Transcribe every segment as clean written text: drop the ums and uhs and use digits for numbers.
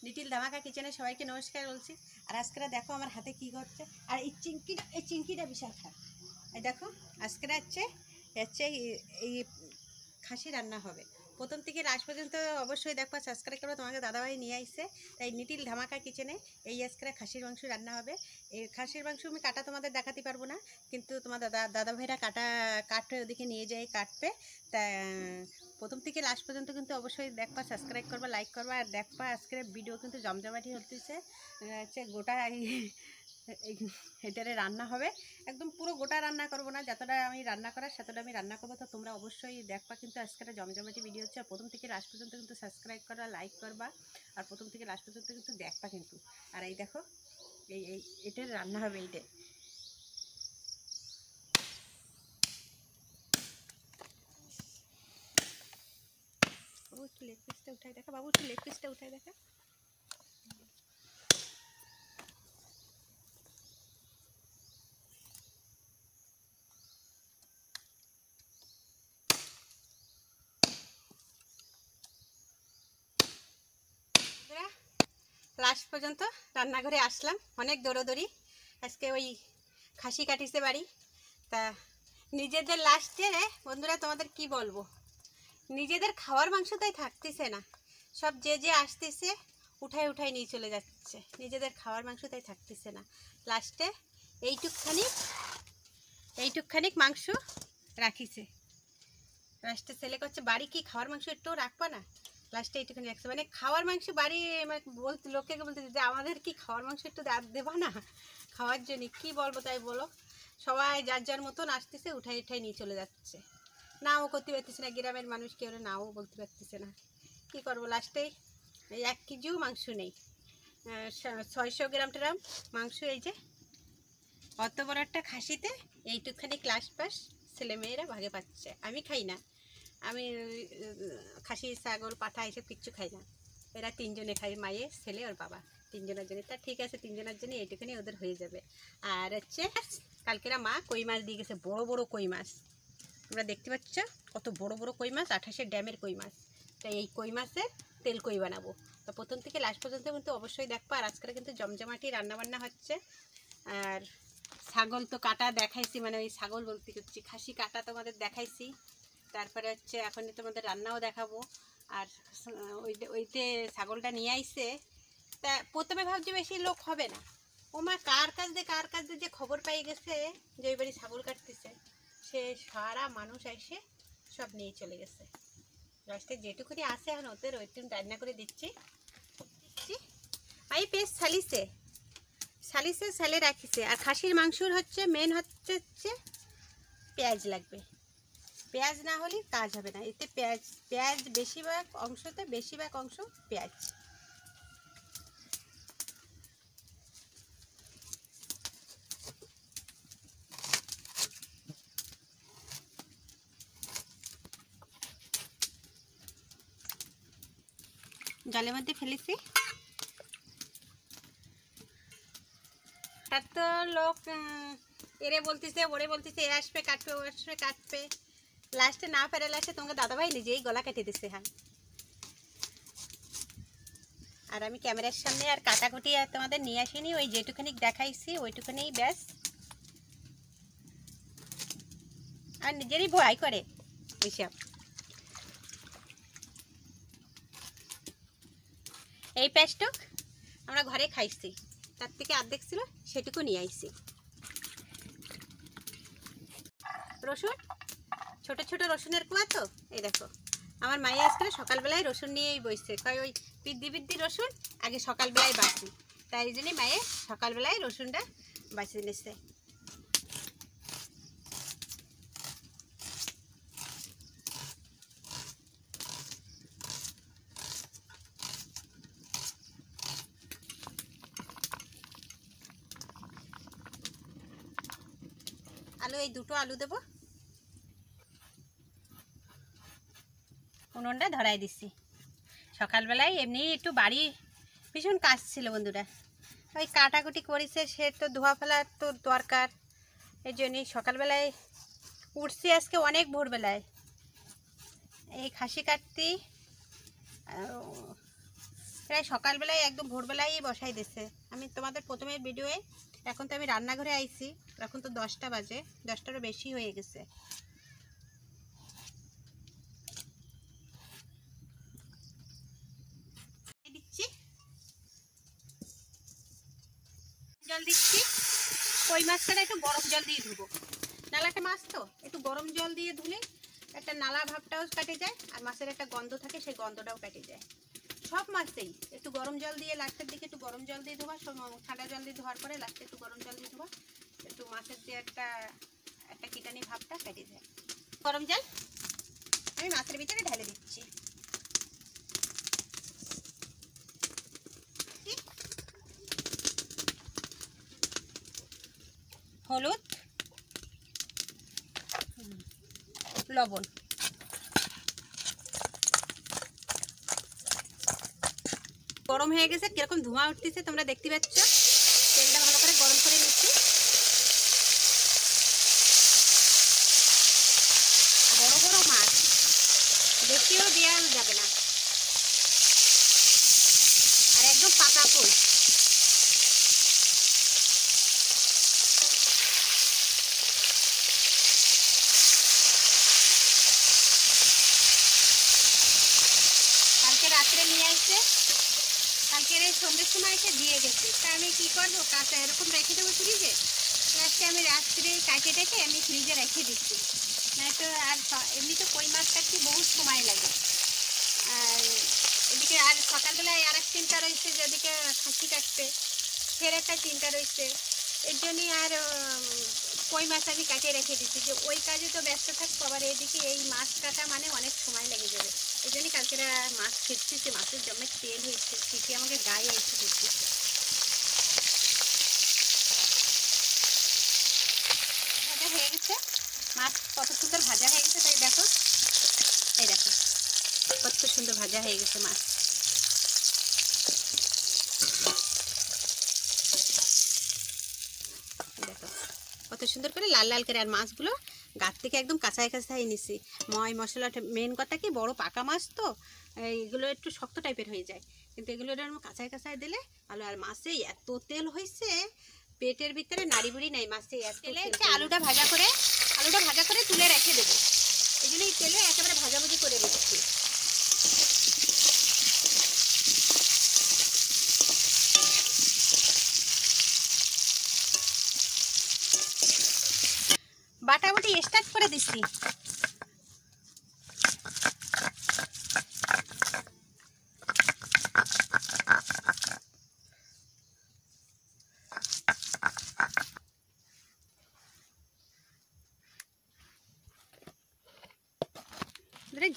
Little ধামাকা কিচেনে সবাইকে নমস্কার বলছি। আর আজকে দেখো আমার হাতে কি করছে। আর এই চিংকিটা বিশাল খারাপ। এই দেখো আজকে হচ্ছে এই খাসি রান্না হবে। প্রথম থেকে লাস্ট পর্যন্ত অবশ্যই দেখবা, সাবস্ক্রাইব করবো। তোমাকে দাদাভাই নিয়ে আসছে, তাই লিটিল ধামাকা কিচেনে এই আজকে খাসির মাংস রান্না হবে। এই খাসির মাংস আমি কাটা তোমাদের দেখাতে পারবো না, কিন্তু তোমার দাদাভাইরা কাটবে, ওদিকে নিয়ে যায় কাটবে। তা প্রথম থেকে লাস্ট পর্যন্ত কিন্তু অবশ্যই দেখবা, সাবস্ক্রাইব করবা, লাইক করবা। আর দেখবা আজকের ভিডিও কিন্তু জমজমাটি হতেছে। হচ্ছে গোটা এটারে রান্না হবে, একদম পুরো গোটা রান্না করবো না, যতটা আমি রান্না করার সেতটা আমি রান্না করবো। তো তোমরা অবশ্যই দেখবা, কিন্তু আজকের জমজমাটি ভিডিও হচ্ছে। প্রথম থেকে লাস্ট পর্যন্ত কিন্তু সাবস্ক্রাইব করবা, লাইক করবা, আর প্রথম থেকে লাস্ট পর্যন্ত কিন্তু দেখবা কিন্তু। আর এই দেখো এটার রান্না হবে। এইটা বাবু একটু লেগ পিসটা উঠাই দেখা, বাবু একটু লেগ পিসটা উঠাই দেখা। লাস্ট পর্যন্ত রান্নাঘরে আসলাম, অনেক দৌড়োদৌড়ি। আজকে ওই খাসি কাটিছে বাড়ি। তা নিজেদের লাস্টে বন্ধুরা তোমাদের কি বলবো, নিজেদের খাওয়ার মাংস তাই থাকতেছে না, সব যে আসতেছে উঠাই নিয়ে চলে যাচ্ছে। নিজেদের খাওয়ার মাংস তাই থাকতেছে না। লাস্টে এইটুকখানিক মাংস রাখিছে। লাস্টে ছেলে করছে, বাড়ি কি খাওয়ার মাংস একটু রাখবা না? লাস্টে এইটুখানি রাখছে, মানে খাওয়ার মাংস বাড়ি বলতে লোককে বলতে যে আমাদের কি খাওয়ার মাংস একটু দেবা না খাওয়ার জন্য? কি বলবো তাই বলো, সবাই যার যার মতন আসতেছে, উঠাই নিয়ে চলে যাচ্ছে। নাও করতে পারতেছে না, গ্রামের মানুষ কেউ নাও বলতে পারতেছে না। কি করবো? লাস্টেই 1 কেজিও মাংস নেই, 600 গ্রাম ট্রাম মাংস। এই যে অত বড় একটা খাসিতে এইটুকখানি ক্লাস পাস ছেলেমেয়েরা ভাগে পাচ্ছে। আমি খাই না, আমি খাসি, ছাগল, পাঠা এসব কিচ্ছু খাই না। এরা 3 জনে খাই, মায়ে, ছেলে, ওর বাবা, 3 জনের জন্য। তা ঠিক আছে, 3 জনের জন্য এইটুখানি ওদের হয়ে যাবে। আর হচ্ছে কালকেরা মা কই মাছ দিয়ে গেছে, বড় বড় কই মাছ। তোমরা দেখতে পাচ্ছ কত বড় বড় কই মাছ, 28 ড্যামের কই মাছ। তাই এই কই মাছের তেল কই বানাবো। তো প্রথম থেকে লাস্ট পর্যন্ত কিন্তু অবশ্যই দেখবো। আর আজকে কিন্তু জমজমাটি রান্নাবান্না হচ্ছে। আর ছাগল তো কাটা দেখাইছি, মানে ওই ছাগল বলতে করছি, খাসি কাটা তোমাদের দেখাইছি। তারপরে হচ্ছে এখন তোমাদের রান্নাও দেখাবো। আর ওইতে ছাগলটা নিয়ে আইছে। তা প্রথমে ভাবছি বেশি লোক হবে না, ও মা কার কাছ দিয়ে যে খবর পাই গেছে যে ওই বাড়ি ছাগল কাটতেছে, সে সারা মানুষ এসে সব নিয়ে চলে গেছে। লাস্টে যেটুকুনি আছে এখন ওদের ওইটুকু রান্না করে দিচ্ছি। এই পেস্ট সালে রাখিছে। আর খাসির মাংসর হচ্ছে মেন হচ্ছে পেঁয়াজ লাগবে। পেঁয়াজ না হলে কাজ হবে না। এতে পেঁয়াজ বেশিরভাগ অংশ পেঁয়াজ। জলের মধ্যে ফেলেছি। তার তো লোক এরে বলতেছে, ওরে বলতেছে, এ আসবে কাটবে, ও আসবে কাটবে। লাস্টে না পেরে লাস্টে তোমাকে দাদাভাই নিজেই গলা কেটে দিচ্ছে। হ্যাঁ, আর আমি ক্যামেরার সামনে আর কাটাকুটি আর তোমাদের নিয়ে আসিনি, ওই যেটুখানি দেখাইছি ওইটুখানি ব্যাস। আর নিজেরই ভয় করে এইসব। এই পেস্টক আমরা ঘরে খাইছি, তার থেকে অর্ধেক ছিল, সেটুকু নিয়ে আইছি। রসুন, ছোট ছোট রসুনের কুয়া। তো এই দেখো আমার মায়ে আজকে সকালবেলায় রসুন নিয়েই বসছে, কয় ওই বৃদ্ধি রসুন আগে সকালবেলায় বাঁচি, তাই জন্যই মায়ে সকালবেলায় রসুনটা বাঁচিয়ে নিচ্ছে। আলু, এই 2টো আলু দেবো। উনুনটা ধরাই দিচ্ছি। সকালবেলায় এমনি একটু বাড়ি ভীষণ কাজ ছিল বন্ধুরা, ওই কাটাকুটি করেছে, সে তো ধোয়া ফেলার তো দরকার। এই জন্যই সকালবেলায় উঠছি আজকে অনেক ভোরবেলায় এই খাসি কাটতে। প্রায় সকালবেলায় একদম ভোরবেলায় বসাই দিছে। আমি তোমাদের প্রথমের ভিডিওয়ে, এখন তো আমি রান্নাঘরে আইছি, এখন তো 10টা বাজে, 10টারও বেশি হয়ে গেছে। দিচ্ছি জল দিচ্ছি। কই মাছটা একটু গরম জল দিয়ে ধুবো, নালাটা মাছ তো একটু গরম জল দিয়ে ধুলে একটা নালা ভাবটাও কেটে যায়, আর মাছের একটা গন্ধ থাকে, সেই গন্ধটাও কেটে যায়। সব মাছেই একটু গরম জল দিয়ে লাস্টের দিকে একটু গরম জল দিয়ে ধোয়া, ঠান্ডা জল দিয়ে ধোয়ার পরে লাস্টে একটু গরম জল দিয়ে ধোয়া, একটু মাছের যে একটা কিটানি ভাবটা কেটে যায়। গরম জল আমি মাছের ভিতরে ঢেলে দিচ্ছি। হলুদ, লবণ, গরম হয়ে গেছে, কিরকম ধোঁয়া উঠতেছে তোমরা দেখতে পাচ্ছ। তেলটা ভালো করে গরম করে নিচ্ছি। বড় বড় মাছ, বেশিও দেওয়া যাবে না, আর একদম পাতা কই। কালকে রাত্রে নিয়ে আসছে, কালকের এই সন্ধ্যের সময় এসে দিয়ে গেছে। তা আমি কী করবো, কাঁচা এরকম রেখে দেবো ফ্রিজে? আজকে আমি রাত্রে কাটে রেখে আমি ফ্রিজে রেখে দিচ্ছি, নয়তো আর এমনি তো কই মাছ কাটতে বহুত সময় লাগে। আর এদিকে আর সকালবেলায় আর এক চিন্তা রয়েছে, যেদিকে খাসি কাটতে ফের একটা চিন্তা রয়েছে। এর জন্যই আর কই মাছ আমি কাটিয়ে রেখে দিচ্ছি, যে ওই কাজে তো ব্যস্ত থাকবো, আবার এদিকে এই মাছ কাটা মানে অনেক সময় লেগে যাবে। এই জন্যই কালকে মাছ খেতেছি, মাছের জমে তেল হয়েছে, ঠিকই আমাকে গায়ে এসে করতেছে। ভাজা হয়ে গেছে, মাছ কত সুন্দর ভাজা হয়ে গেছে, তাই দেখো, এই দেখো কত সুন্দর ভাজা হয়ে গেছে মাছ। দেখো কত সুন্দর করে লাল লাল করে, আর মাছগুলো গাছ থেকে একদম কাঁচায় কাঁচায় নিছি। মশলাটা মেন কথা কি, বড় পাকা মাছ তো এইগুলো একটু শক্ত টাইপের হয়ে যায়, কিন্তু এগুলো কাঁচায় কাঁচায় দিলে ভালো। আর মাছে এত তেল হয়েছে, পেটের ভিতরে নাড়ি বুড়ি নাই, মাছে এত তেল। আলুটা ভাজা করে তুলে রেখে দেবো, এই জন্য এই তেলে একেবারে ভাজাভুজি করে দিচ্ছি। বাটাবুটি স্টার্ট করে দিচ্ছি।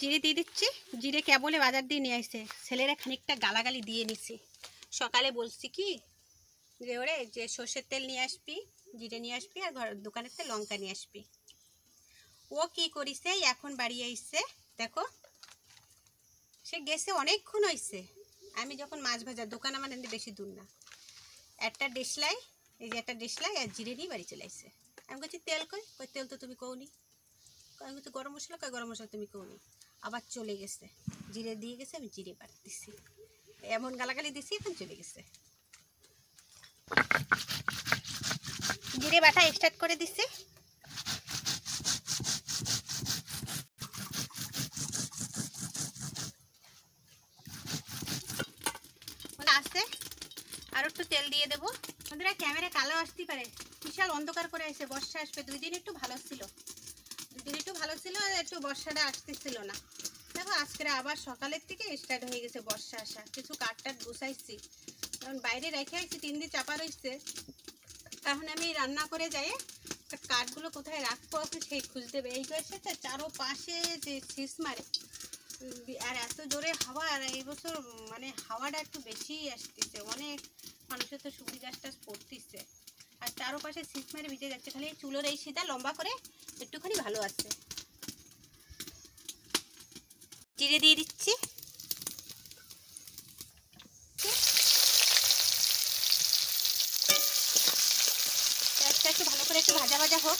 জিরে দিয়ে দিচ্ছি, জিরে কেবলে বাজার দিয়ে নিয়ে আসছে, ছেলেরা খানিকটা গালাগালি দিয়ে নিছি। সকালে বলছি কি যে ওরে যে সর্ষের তেল নিয়ে আসবি, জিরে নিয়ে আসবি, আর দোকানের থেকে লঙ্কা নিয়ে আসবি। ও কি করিছে, এখন বাড়ি আইছে, দেখো সে গেছে অনেকক্ষণ হয়েছে। আমি যখন মাছ ভাজার দোকান আমার বেশি দূর না, একটা ডেসলাই, এই যে একটা ডেসলাই আর জিরে নিয়ে বাড়ি চলে আসছে। আমি বলছি তেল কই, তেল তো তুমি কওনি। আমি তো গরম মশলা তুমি কওনি। আবার চলে গেছে, জিরে দিয়ে গেছে, আমি জিরে বাটতেছি, এমন গালাগালি দিছি, এখন চলে গেছে। জিরে বাটা স্টার্ট করে দিছি। আসছে আর একটু তেল দিয়ে দেবো। বন্ধুরা ক্যামেরা কালো আসতে পারে, বিশাল অন্ধকার করে আসে, বর্ষা আসবে। 2 দিন একটু ভালো ছিল, একটু বর্ষাটা আসতেছিল না। দেখো আজকে আবার সকালের থেকে স্টার্ট হয়ে গেছে বর্ষা আসা। কিছু কাঠ গুছাইছি, কারণ বাইরে রেখে আসছি, 3 দিন চাপা রয়েছে। এখন আমি রান্না করে যাই, কাঠগুলো কোথায় রাখবো সেই খুঁজতে হবে। এই গাছটা চারোপাশে যে শীষ মারে, আর এত জোরে হাওয়া, আর এই বছর মানে হাওয়াটা একটু বেশি আসতেছে, অনেক মানুষের তো সবজি গাছ টাছ পড়তেছে, আর চারোপাশে শীষ মারে ভিজে যাচ্ছে। খালি চুলোর এই শীতা লম্বা করে একটুখানি ভালো আছে। জিরে দিয়ে দিচ্ছি, একটু ভালো করে একটু ভাজা ভাজা হোক,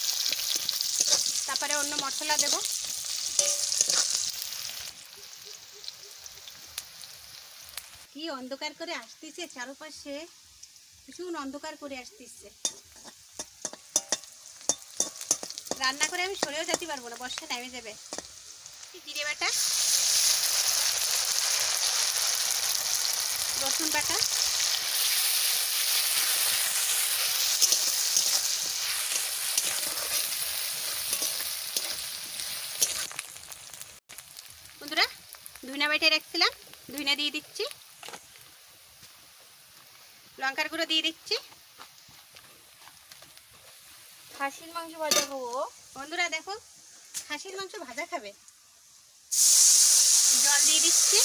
তারপরে অন্য মশলা দেব। কি কি অন্ধকার করে আসতেছে, চারপাশে ভীষণ অন্ধকার করে আসতেছে। রান্না করে আমি সরেও যেতে পারবো না, বর্ষা নেমে যাবে। জিরে বাটা, রসুন বাটা, বন্ধুরা ধনিয়া বাটা রাখছিলাম, ধনিয়া দিয়ে দিচ্ছি, লঙ্কার গুঁড়ো দিয়ে দিচ্ছি। খাসির মাংস ভাজা খাবো বন্ধুরা, দেখো খাসির মাংস ভাজা খাবে। জল দিয়ে দিচ্ছি,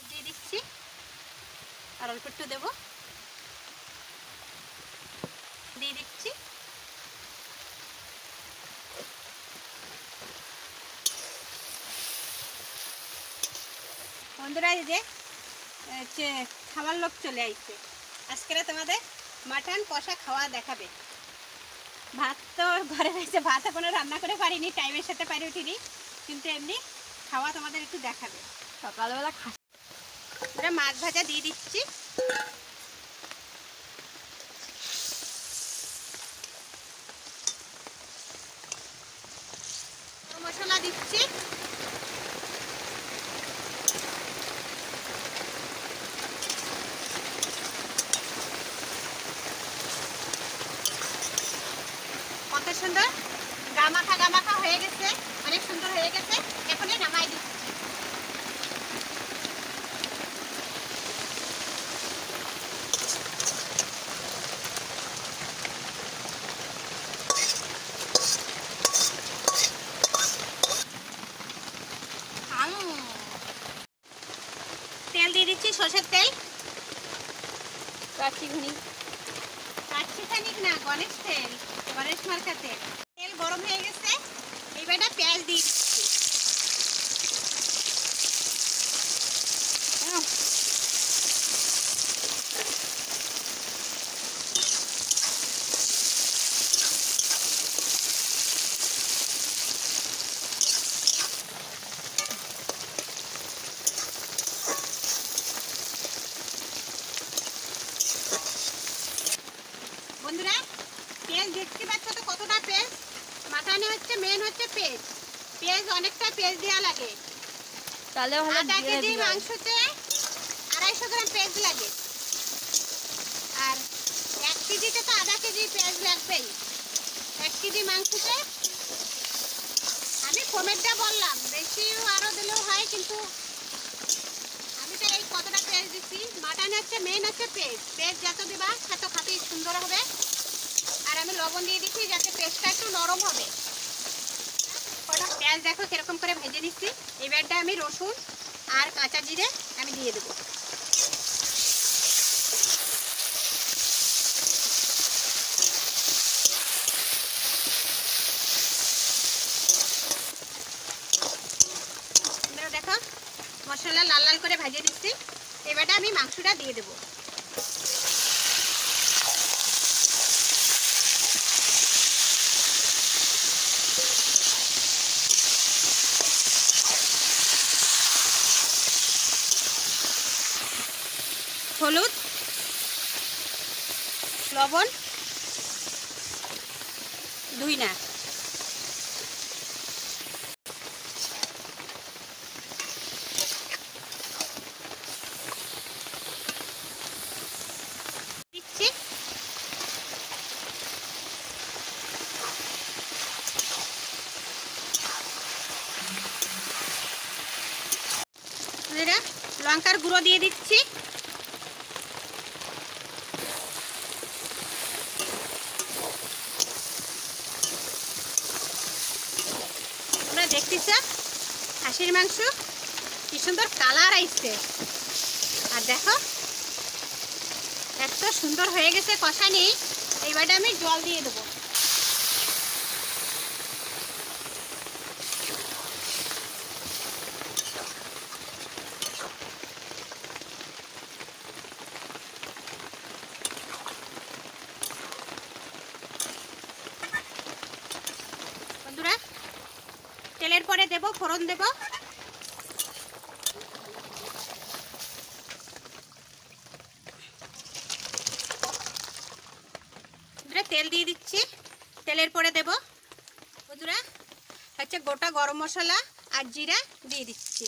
দিয়ে দিচ্ছি, আর অল্প একটু দেবো, দিয়ে দিচ্ছি। বন্ধুরা এই যে খাবার লোক চলে আসছে, আজকে তোমাদের মাটন কষা খাওয়া দেখাবে। ভাত তো ঘরে রয়েছে, ভাত এখনো রান্না করে পারিনি, টাইমের সাথে পারি উঠিনি, কিন্তু এমনি খাওয়া তোমাদের একটু দেখাবে। সকালবেলা আমরা মাছ ভাজা দিয়ে দিচ্ছি, মশলা দিচ্ছি, কত সুন্দর গামাখা গামাখা হয়ে গেছে, অনেক সুন্দর হয়ে গেছে। এখনই নামাই দিচ্ছি। তেল দিয়ে দিচ্ছি, সরষের তেল, কাচ্চিখানিক না, গণেশ তেল, গণেশ মার্কা তেল। তেল গরম হয়ে গেছে, এইবার পেঁয়াজ দিয়ে দিচ্ছি। বন্ধুরা পেঁয়াজ দেখতে পাচ্ছ তো কতটা পেঁয়াজ, মাটনে হচ্ছে মেন হচ্ছে পেঁয়াজ, পেঁয়াজ অনেকটা পেঁয়াজ দেওয়া লাগে। তাহলে আধা কেজি মাংসতে 250 গ্রাম পেঁয়াজ লাগে, আর 1 কেজিতে তো আধা কেজি পেঁয়াজ লাগবেই। 1 কেজি মাংসতে আমি কমেরটা বললাম, বেশিও আরও দিলেও হয়, কিন্তু আমি তো এই কতটা পেঁয়াজ দিচ্ছি। মাটনে হচ্ছে মেন হচ্ছে পেঁয়াজ, পেঁয়াজ যত দিবা তত খেতে সুন্দর হবে। আর আমি লবণ দিয়ে দিচ্ছি যাতে পেঁয়াজটা একটু নরম হবে। পেঁয়াজ দেখো কিরকম করে ভেজে দিচ্ছি। এবারটা আমি রসুন আর কাঁচা জিরে আমি দিয়ে দেবো। দেখো মশলা লাল লাল করে ভেজে দিচ্ছি, এবারটা আমি মাংসটা দিয়ে দেবো। হলুদ, লবণ, ধুইনা, দিচ্ছি। লঙ্কার গুঁড়ো দিয়ে দিচ্ছি, দেখতেছ খাসির মাংস কি সুন্দর কালার আইছে, আর দেখো এত সুন্দর হয়ে গেছে কষানি। এইবারে আমি জল দিয়ে দেবো। বন্ধুরা তেলের পরে দেব, ফোড়ন দেব। তেল দিয়ে দিচ্ছি, তেলের পরে দেব বন্ধুরা হচ্ছে গোটা গরম মশলা আর জিরা দিয়ে দিচ্ছি।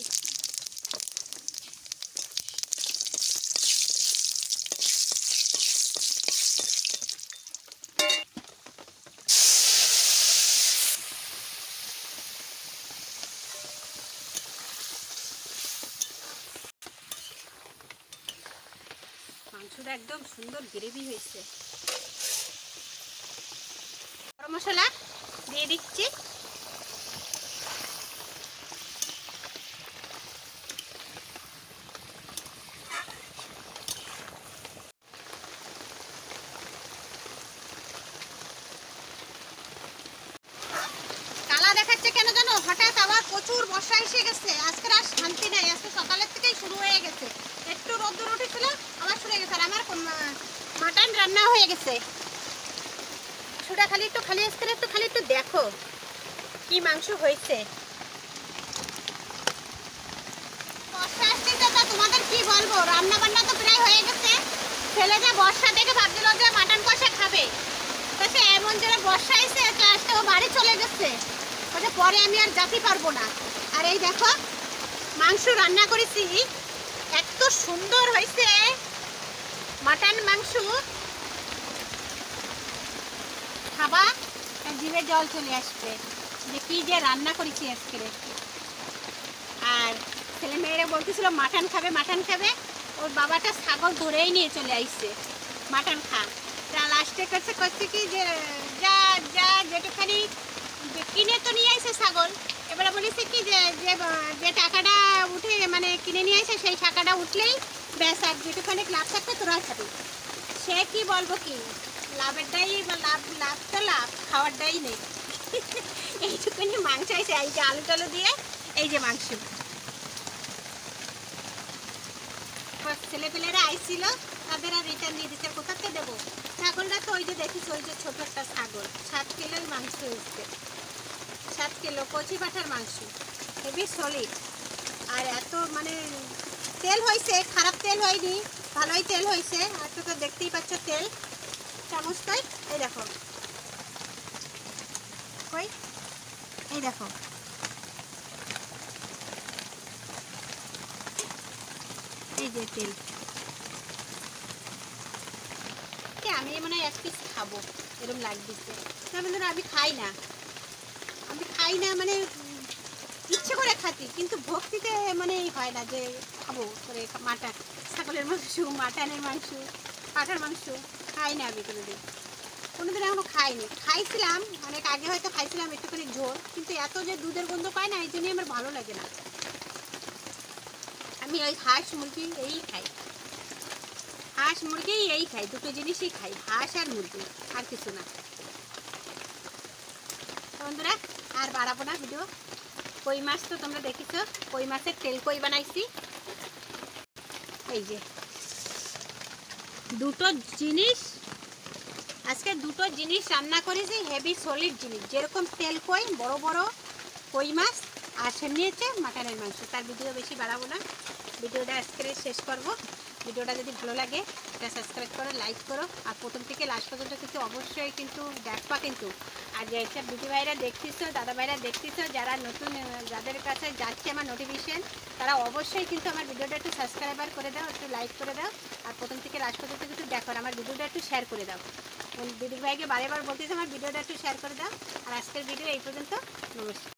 মাংসটা একদম সুন্দর গ্রেভি হয়েছে। গরম মশলা দিয়ে দিচ্ছি। কালা দেখাচ্ছে কেন জানো? হঠাৎ আবার প্রচুর বর্ষা এসে গেছে। আজকে আর শান্তি নাই, আজকে সকালের থেকেই শুরু হয়ে গেছে। একটু রোদ্দুর উঠেছিল আবার শুরু হয়ে গেছে। আর আমার মাটন রান্না হয়ে গেছে। মাংসটা খালি একটু দেখো কি মাংস হয়েছে। বর্ষা আসছে তো তোমাদের কি বলবো, রান্না বান্না তো প্রায় হয়ে গেছে। ছেলে যে বর্ষা দেখে ভাবছিল যে মাটন কষা খাবে, তো সে এমন জোরে বর্ষা এসে লাস্টে ও বাড়ি চলে গেছে। ওটা পরে আমি আর যেতে পারবো না। আর এই দেখো মাংস রান্না করেছি, এত সুন্দর হয়েছে মাটন মাংস, খাবা জিভে জল চলে আসবে যে কি যে রান্না করেছি আজকে। আর ছেলে মেয়েরা বলতেছিল মাটন খাবে, ওর বাবাটা ছাগল ধরেই নিয়ে চলে আসছে মাটন খা। তা লাস্টে করছে কি যে যা যা যেটুখানি কিনে তো নিয়ে আসে ছাগল, এবারে বলেছে কি যে যে টাকাটা উঠে মানে কিনে নিয়ে আসে সেই টাকাটা উঠলেই ব্যাস, আর যেটুখানি লাভ থাকবে তোরা খাবি। সে কি বলবো কি, লাভেরটাই লাভ তো লাভ, খাওয়ারটাই নেই। এইটুকুনি মাংস আছে, এই যে আলু টালু দিয়ে এই যে মাংস। ছেলেপেলেরা আইছিল তাদের আর রিটার্ন দিয়ে দিচ্ছে। কোথাতে দেবো? ছাগলটা তো ওই যে দেখিস, ওই যে ছোট একটা ছাগল 7 কিলোর মাংস হয়েছে। 7 কিলো কচি পাঠার মাংস, হেভি সলিড। আর এত মানে তেল হয়েছে, খারাপ তেল হয়নি, ভালোই তেল হয়েছে। আর তো দেখতেই পাচ্ছ তেল চামচ কই, এই দেখো কই, এই দেখো এই যে তেল। আমি মানে এক পিস খাবো এরকম লাগতেছে। আমি খাই না মানে ইচ্ছে করে খাতি, কিন্তু ভক্তিতে মানে হয় না যে খাবো করে মাটন, ছাগলের মাংস, মাটনের মাংস, পাঠার মাংস খাই না আমি কোনোদিন এখনো খাইনি। খাইছিলাম অনেক আগে, হয়তো খাইছিলাম একটুখানি ঝোল, কিন্তু এত যে দুধের গন্ধ পায় না, এই জন্যই আমার ভালো লাগে না। আমি ওই হাঁস মুরগি এই খাই, হাঁস মুরগি এই খাই, দুটো জিনিসই খাই, হাঁস আর মুরগি, আর কিছু না। বন্ধুরা আর বাড়াবো না ভিডিও। কই মাছ তো তোমরা দেখিছ, কই মাছের তেল কই বানাইছি। এই যে দুটো জিনিস, আজকে দুটো জিনিস রান্না করেছি, হেভি সলিড জিনিস। যেরকম তেল কই, বড় বড় কই মাছ, আর নিয়েছে মাটনের মাংস। তার ভিডিও বেশি বাড়াবো না, ভিডিওটা আজকে শেষ করব। ভিডিওটা যদি ভালো লাগে এটা সাবস্ক্রাইব করো, লাইক করো, আর প্রথম থেকে লাস্ট পর্যন্ত কিন্তু অবশ্যই কিন্তু দেখবা কিন্তু। আর যেসব দিদি ভাইরা দেখতেছো, দাদা ভাইরা দেখতেছো, যারা নতুন যাদের কাছে যাচ্ছে আমার নোটিফিকেশন, তারা অবশ্যই কিন্তু আমার ভিডিওটা একটু সাবস্ক্রাইবার করে দাও, একটু লাইক করে দাও, আর প্রথম থেকে লাস্ট পর্যন্ত কিন্তু দেখো, আমার ভিডিওটা একটু শেয়ার করে দাও। দিদি ভাইকে বারে বার বলতেছে আমার ভিডিওটা একটু শেয়ার করে দাও। আর আজকের ভিডিও এই পর্যন্ত, নমস্কার।